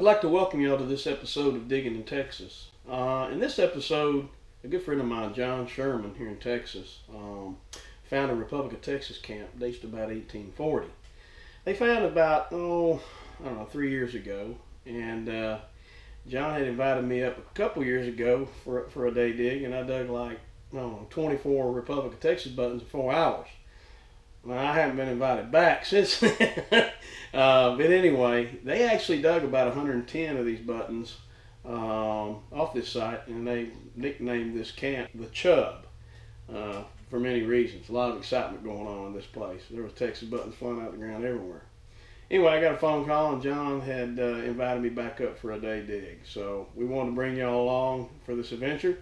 like to welcome y'all to this episode of Digging in Texas. In this episode, a good friend of mine, John Sherman, here in Texas, found a Republic of Texas camp dates to about 1840. They found about, I don't know, 3 years ago, and John had invited me up a couple years ago for a day dig, and I dug like, I don't know, 24 Republic of Texas buttons in 4 hours. Well, I haven't been invited back since then. But anyway, they actually dug about 110 of these buttons off this site, and they nicknamed this camp the Chub for many reasons. A lot of excitement going on in this place. There was Texas buttons flying out the ground everywhere. Anyway, I got a phone call, and John had invited me back up for a day dig. So we wanted to bring y'all along for this adventure.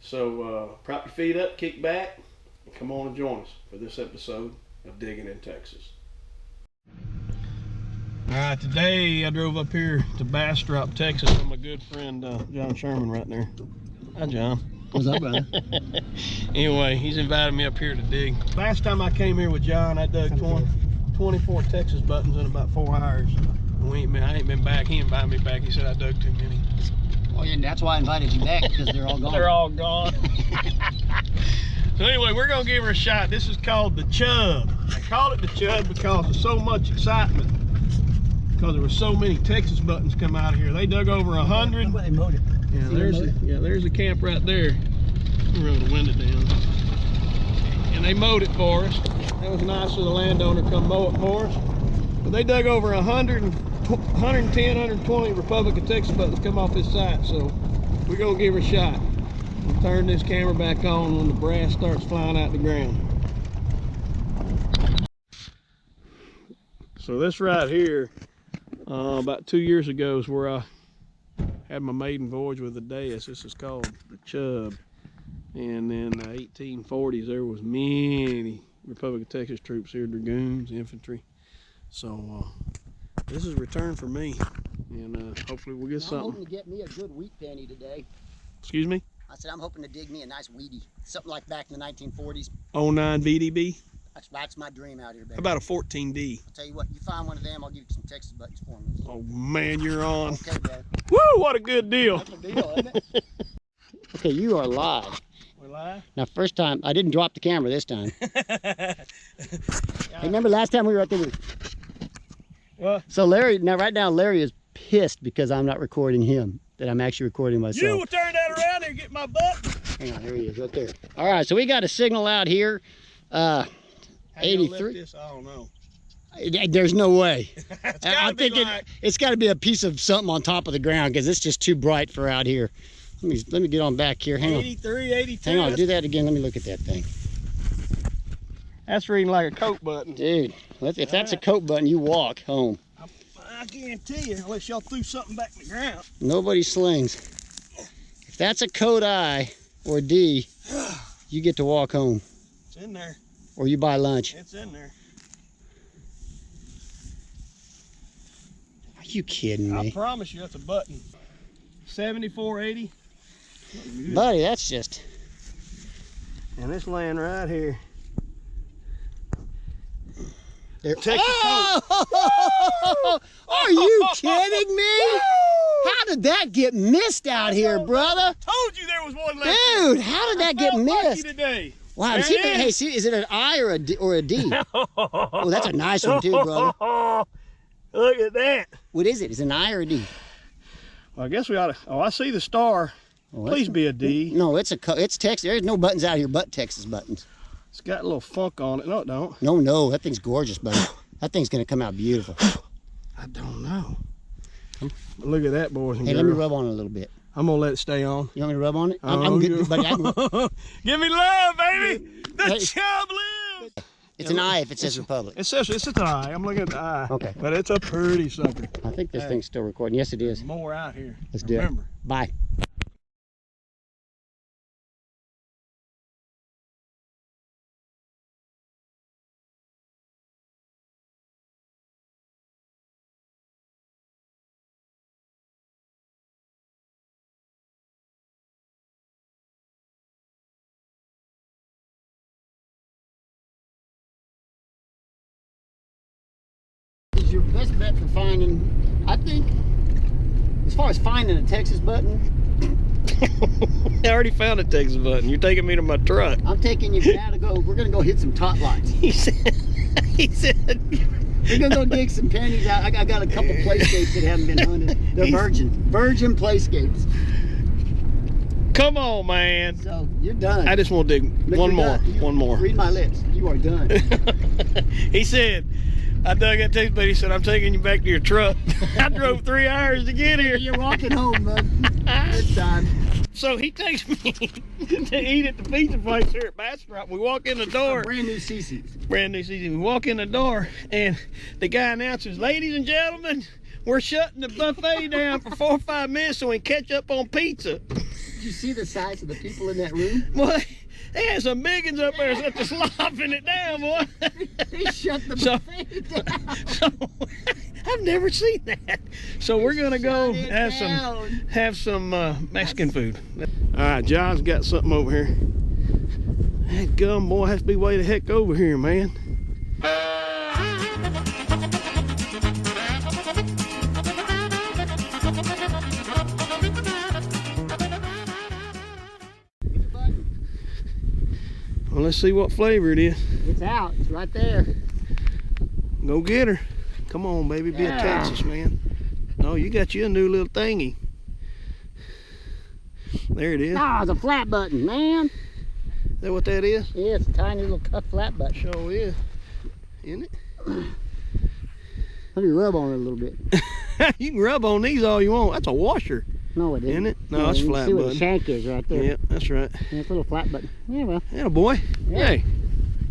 So prop your feet up, kick back, and come on and join us for this episode of Digging in Texas. Alright, today I drove up here to Bastrop, Texas with my good friend John Sherman right there. Hi, John. What's up, brother? Anyway, he's invited me up here to dig. Last time I came here with John, I dug 24 Texas buttons in about 4 hours. I ain't been back. He invited me back. He said I dug too many. Oh yeah, and that's why I invited you back, because they're all gone. They're all gone. So anyway, we're gonna give her a shot. This is called the Chub. I call it the Chub because of so much excitement. Because there were so many Texas buttons come out of here. They dug over 100. Look where they mowed it. There's a camp right there. We'll roll the window down. And they mowed it for us. That was nice of the landowner come mow it for us. But they dug over 110, 120 Republic of Texas buttons come off this site. So we're gonna give her a shot. We'll turn this camera back on when the brass starts flying out the ground. So this right here, about 2 years ago is where I had my maiden voyage with the Deus. This is called the Chub. And in the 1840s, there was many Republic of Texas troops here, dragoons, infantry. So this is a return for me, and hopefully we'll get something. I'm hoping to get me a good wheat penny today. Excuse me? I said I'm hoping to dig me a nice weedy, something like back in the 1940s. 09 VDB? That's my dream out here, baby. How about a 14D? I'll tell you what, you find one of them, I'll give you some Texas buttons for me. Oh man, you're on. Okay, Dad. Woo, what a good deal. That's a deal, isn't it? Okay, you are live. We're live? Now, first time, I didn't drop the camera this time. Hey, remember last time we were out there? What? So Larry, right now Larry is pissed because I'm not recording him, that I'm actually recording myself. You will turn that around and get my butt. Hang on, there he is, right there. All right, so we got a signal out here. 83. This? I don't know. There's no way. I think it's got to be a piece of something on top of the ground, because it's just too bright for out here. Let me get on back here. Hang 83, 82. on. Hang on, do that again. Let me look at that thing. That's reading like a coat button. Dude, if that's a coat button, you walk home. I guarantee you, unless y'all threw something back in the ground. Nobody slings. If that's a code I or a D, you get to walk home. It's in there. Or you buy lunch. It's in there. Are you kidding me? I promise you that's a button. 7480. Buddy, that's just... And this land right here. There. Texas Are you kidding me? How did that get missed out here, brother? Told you there was one left. Dude, how did that get missed? Today. Wow, hey, see, is it an I or a D? Oh, that's a nice one too, brother. Look at that. What is it? Is it an I or a D? Well, I guess we ought to. Oh, I see the star. Oh, please be a D. No, it's Texas. There's no buttons out here but Texas buttons. It's got a little funk on it. No, it don't. No, that thing's gorgeous, buddy. That thing's gonna come out beautiful. I don't know. Look at that, boys and Hey, girls. let me rub on it a little bit. I'm gonna let it stay on. You want me to rub on it? Oh, I'm good, buddy. Give me love, baby. The Hey. Chub lives. It's an I if it says Republic. It says it's an eye. I'm looking at the eye. Okay. But it's a pretty sucker. I think this thing's still recording. Yes, it is. There's more out here. Let's do it. Remember. Bye. Your best bet for finding, I think, as far as finding a Texas button, I already found a Texas button. You're taking me to my truck. I'm taking you now to go. We're gonna go hit some tot lights. He said. We're gonna go dig some pennies out. I got a couple playscapes that haven't been hunted. They're virgin playscapes. Come on, man. So you're done. I just want to dig one more. One more. Read my lips. You are done. He said, I dug that Texas, but he said, I'm taking you back to your truck. I drove 3 hours to get here. You're walking home, bud. It's time. So he takes me to eat at the pizza place here at Bastrop. We walk in the door. Brand new CC's. Brand new CC. We walk in the door, and the guy announces, ladies and gentlemen, we're shutting the buffet down for 4 or 5 minutes so we can catch up on pizza. Did you see the size of the people in that room? Boy, they had some biggins up there such a slopping it down, boy. They shut the buffet down. So, I've never seen that. So we're gonna go have some Mexican food. All right, John's got something over here. That gum, boy, has to be way the heck over here, man. Well, let's see what flavor it is. It's out. It's right there. Go get her. Come on, baby. Be a Texas man. Oh, you got you a new little thingy. There it is. Ah, it's a flat button, man. Is that what that is? Yeah, it's a tiny little cup flat button. Sure is. Isn't it? Let me rub on it a little bit. You can rub on these all you want. That's a washer. No, it isn't. Isn't it? No, it's flat see button. Where the shank is right there. Yeah, that's right. Yeah, it's a little flat button. Yeah, well. Yeah, boy. Yeah. Hey,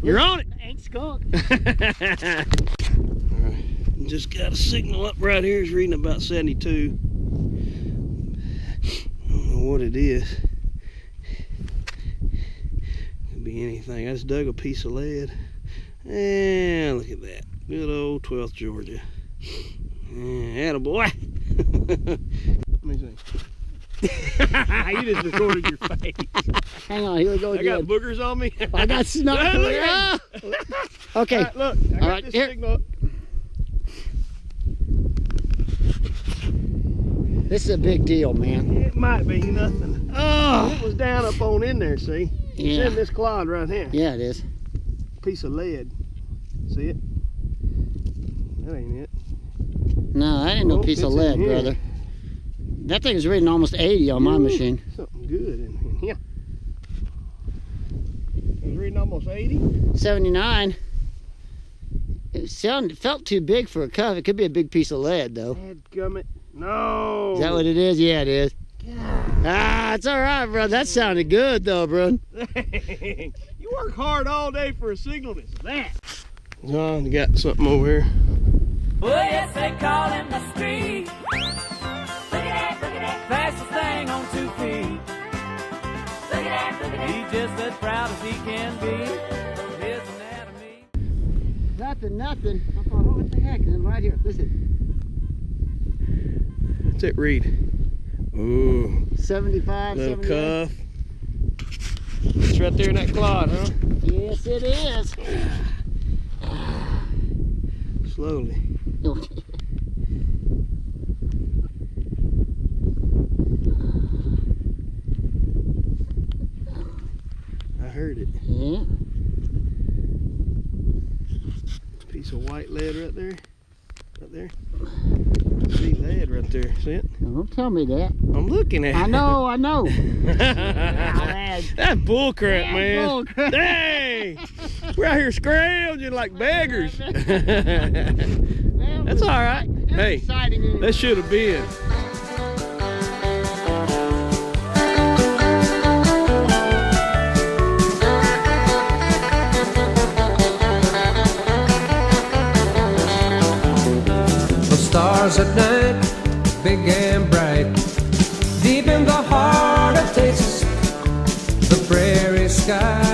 you're on it. Ain't skunk. Alright, just got a signal up right here. It's reading about 72. I don't know what it is. Could be anything. I just dug a piece of lead. And look at that. Good old 12th Georgia. Yeah, attaboy. Let me see. You just recorded your face. Hang on, here we go again. I got boogers on me. I got snot. Okay. All right, look, I got this signal up. This is a big deal, man. It might be nothing. Oh, it was down up on in there, see? It's in this clod right here. Yeah, it is. Piece of lead. See it? That ain't it. No, that ain't no piece of lead, brother. That thing is reading almost 80 on my machine. Something good in here. It's reading almost 80? 79. It felt too big for a cuff. It could be a big piece of lead, though. Dadgummit. No. Is that what it is? Yeah, it is. Ah, it's all right, bro. That sounded good, though, bro. You work hard all day for a signal that's that. John, you got something over here. Well, yes, they call him the street. Look at that, fastest thing on 2 feet. Look at that, he's just as proud as he can be of his anatomy. Nothing. I thought, oh, what the heck? And then right here, listen. What's it read? Ooh. 75, Little 78. cuff. It's right there in that clod, huh? Yes, it is. Slowly. I heard it. Yeah. Piece of white lead right there. Right there. See lead right there. See it? Don't tell me that. I'm looking at it. I know. That's bullcrap, man. Bull crap. Hey! We're out here scrounging like beggars. That's all right. Hey, that should have been. The stars at night, big and bright, deep in the heart of Texas, the prairie sky